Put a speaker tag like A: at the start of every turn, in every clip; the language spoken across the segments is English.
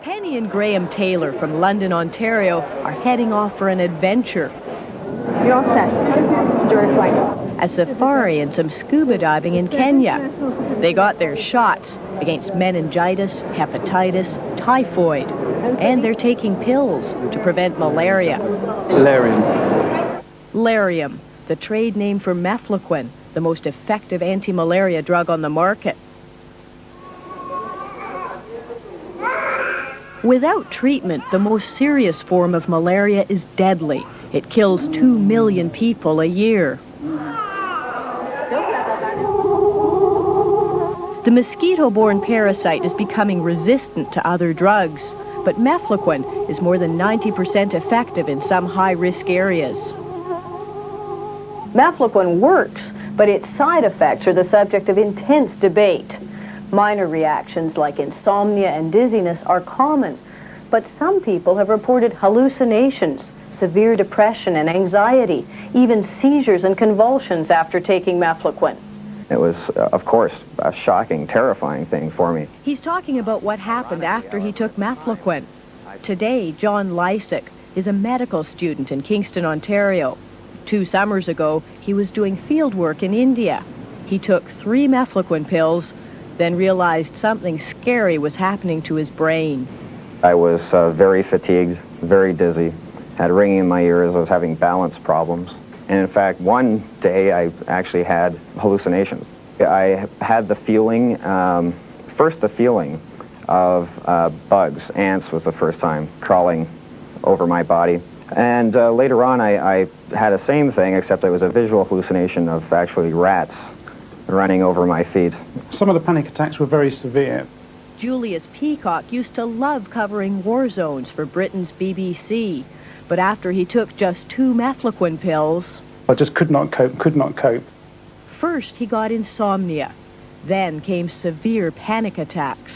A: Penny and Graham Taylor from London, Ontario are heading off for an adventure.
B: You're all set. Enjoy flight.
A: A safari and some scuba diving in Kenya. They got their shots against meningitis, hepatitis, typhoid, and they're taking pills to prevent malaria.
C: Lariam.
A: Lariam, the trade name for mefloquine, the most effective anti-malaria drug on the market. Without treatment, the most serious form of malaria is deadly. It kills 2 million people a year. The mosquito-borne parasite is becoming resistant to other drugs, but mefloquine is more than 90% effective in some high-risk areas.
B: Mefloquine works, but its side effects are the subject of intense debate. Minor reactions like insomnia and dizziness are common, but some people have reported hallucinations, severe depression and anxiety, even seizures and convulsions after taking mefloquine.
C: It was, of course, a shocking, terrifying thing for me.
A: He's talking about what happened after he took mefloquine. Today, John Lysick is a medical student in Kingston, Ontario. 2 summers ago, he was doing field work in India. He took 3 mefloquine pills, then realized something scary was happening to his brain.
C: I was very fatigued, very dizzy, had ringing in my ears, I was having balance problems. And in fact, one day I actually had hallucinations. I had the feeling, first the feeling of bugs, ants was the first time, crawling over my body. And later on I had the same thing, except it was a visual hallucination of actually rats running over my feet.
D: Some of the panic attacks were very severe.
A: Julius Peacock used to love covering war zones for Britain's BBC, but after he took just 2 mefloquine pills,
D: I just could not cope.
A: First he got insomnia, then came severe panic attacks.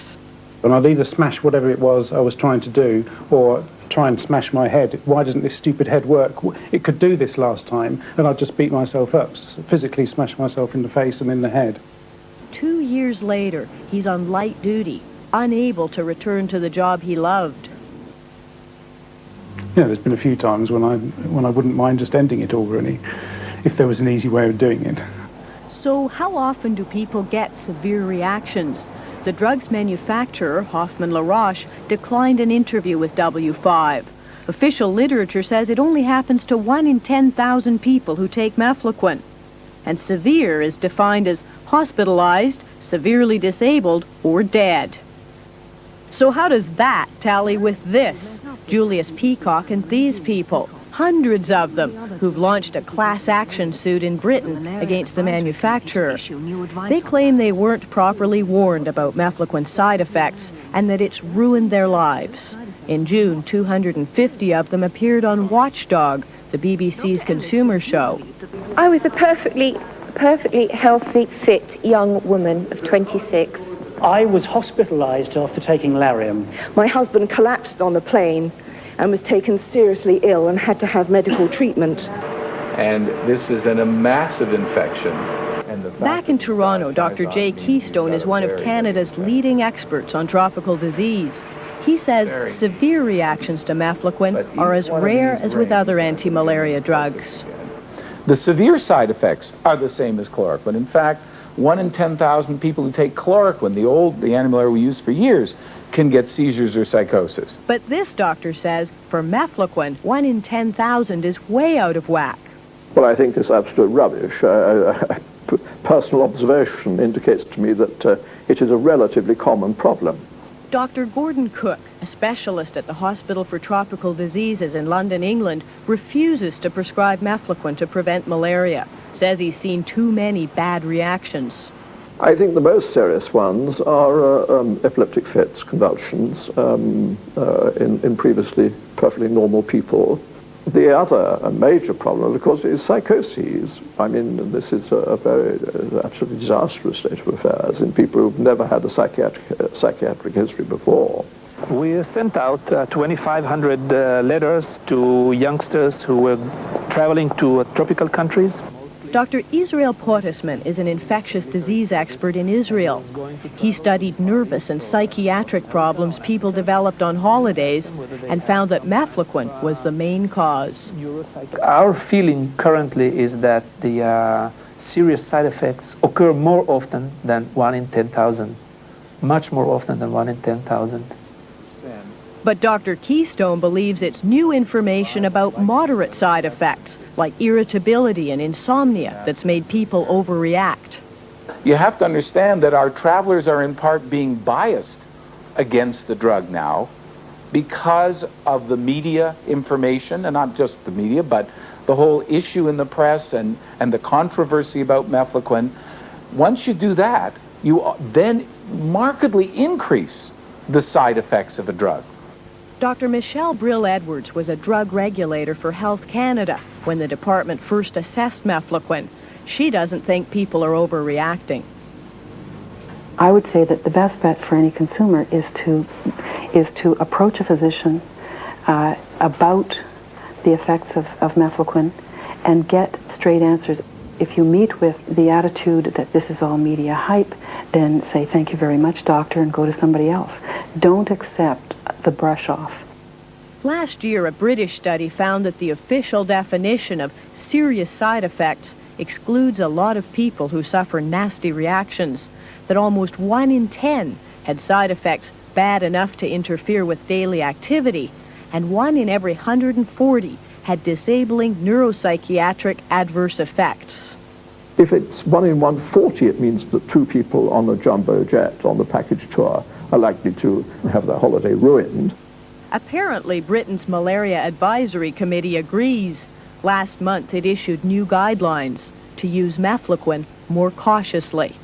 D: And I'd either smash whatever it was I was trying to do, or try and smash my head. Why doesn't this stupid head work? It could do this last time, and I'd just beat myself up, physically smash myself in the face and in the head.
A: 2 years later, he's on light duty, unable to return to the job he loved.
D: Yeah, there's been a few times when I wouldn't mind just ending it all, really, if there was an easy way of doing it.
A: So how often do people get severe reactions? The drug's manufacturer, Hoffmann La Roche, declined an interview with W5. Official literature says it only happens to 1 in 10,000 people who take mefloquine. And severe is defined as hospitalized, severely disabled, or dead. So how does that tally with this? Julius Peacock and these people, hundreds of them, who've launched a class action suit in Britain against the manufacturer. They claim they weren't properly warned about mefloquine's side effects and that it's ruined their lives. In June, 250 of them appeared on Watchdog, the BBC's consumer show.
E: I was a perfectly healthy, fit young woman of 26.
F: I was hospitalized after taking Lariam.
B: My husband collapsed on a plane and was taken seriously ill and had to have medical treatment.
G: And this is a massive infection.
A: Back in Toronto, Dr. Jay Keystone is one of Canada's leading experts on tropical disease. He says severe reactions to mefloquine are as rare as with other anti-malaria drugs.
G: The severe side effects are the same as chloroquine. In fact, 1 in 10,000 people who take chloroquine, the anti-malaria we used for years, can get seizures or psychosis.
A: But this doctor says for mefloquine, 1 in 10,000 is way out of whack.
H: Well, I think it's absolute rubbish. Personal observation indicates to me that it is a relatively common problem.
A: Dr. Gordon Cook, a specialist at the Hospital for Tropical Diseases in London, England, refuses to prescribe mefloquine to prevent malaria. Says he's seen too many bad reactions.
H: I think the most serious ones are epileptic fits, convulsions in previously perfectly normal people. The other major problem, of course, is psychoses. I mean, this is a very absolutely disastrous state of affairs in people who've never had a psychiatric history before.
F: We sent out 2,500 letters to youngsters who were traveling to tropical countries.
A: Dr. Israel Potisman is an infectious disease expert in Israel. He studied nervous and psychiatric problems people developed on holidays and found that mefloquine was the main cause.
I: Our feeling currently is that the serious side effects occur more often than 1 in 10,000, much more often than 1 in 10,000.
A: But Dr. Keystone believes it's new information about moderate side effects, like irritability and insomnia, that's made people overreact.
G: You have to understand that our travelers are in part being biased against the drug now because of the media information, and not just the media, but the whole issue in the press and the controversy about mefloquine. Once you do that, you then markedly increase the side effects of a drug.
A: Dr. Michelle Brill-Edwards was a drug regulator for Health Canada when the department first assessed mefloquine. She doesn't think people are overreacting.
J: I would say that the best bet for any consumer is to approach a physician about the effects of mefloquine and get straight answers. If you meet with the attitude that this is all media hype, then say, thank you very much, doctor, and go to somebody else. Don't accept the brush off.
A: Last year, a British study found that the official definition of serious side effects excludes a lot of people who suffer nasty reactions, that almost 1 in 10 had side effects bad enough to interfere with daily activity, and 1 in every 140 had disabling neuropsychiatric adverse effects.
H: If it's 1 in 140, it means that 2 people on a jumbo jet on the package tour are likely to have their holiday ruined.
A: Apparently, Britain's Malaria Advisory Committee agrees. Last month, it issued new guidelines to use mefloquine more cautiously.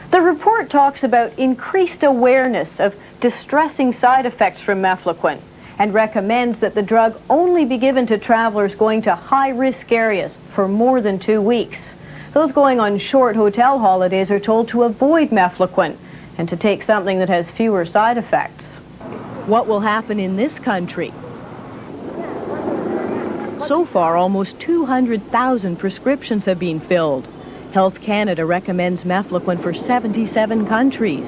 B: The report talks about increased awareness of distressing side effects from mefloquine and recommends that the drug only be given to travelers going to high-risk areas for more than 2 weeks. Those going on short hotel holidays are told to avoid mefloquine and to take something that has fewer side effects.
A: What will happen in this country? So far, almost 200,000 prescriptions have been filled. Health Canada recommends mefloquine for 77 countries.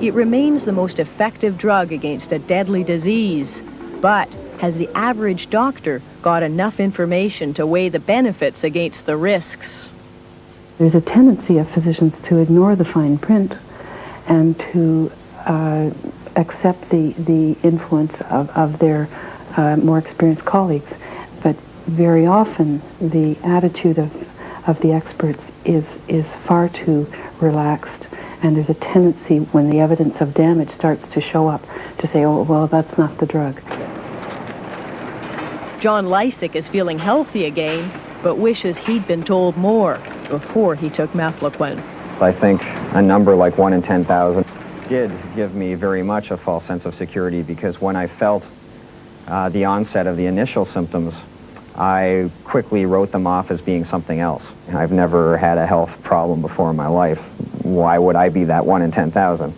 A: It remains the most effective drug against a deadly disease. But has the average doctor got enough information to weigh the benefits against the risks?
J: There's a tendency of physicians to ignore the fine print and to accept the influence of their more experienced colleagues. But very often the attitude of the experts is far too relaxed, and there's a tendency when the evidence of damage starts to show up to say, oh, well, that's not the drug.
A: John Lysick is feeling healthy again, but wishes he'd been told more before he took mefloquine.
C: I think a number like 1 in 10,000 did give me very much a false sense of security, because when I felt the onset of the initial symptoms, I quickly wrote them off as being something else. I've never had a health problem before in my life. Why would I be that 1 in 10,000?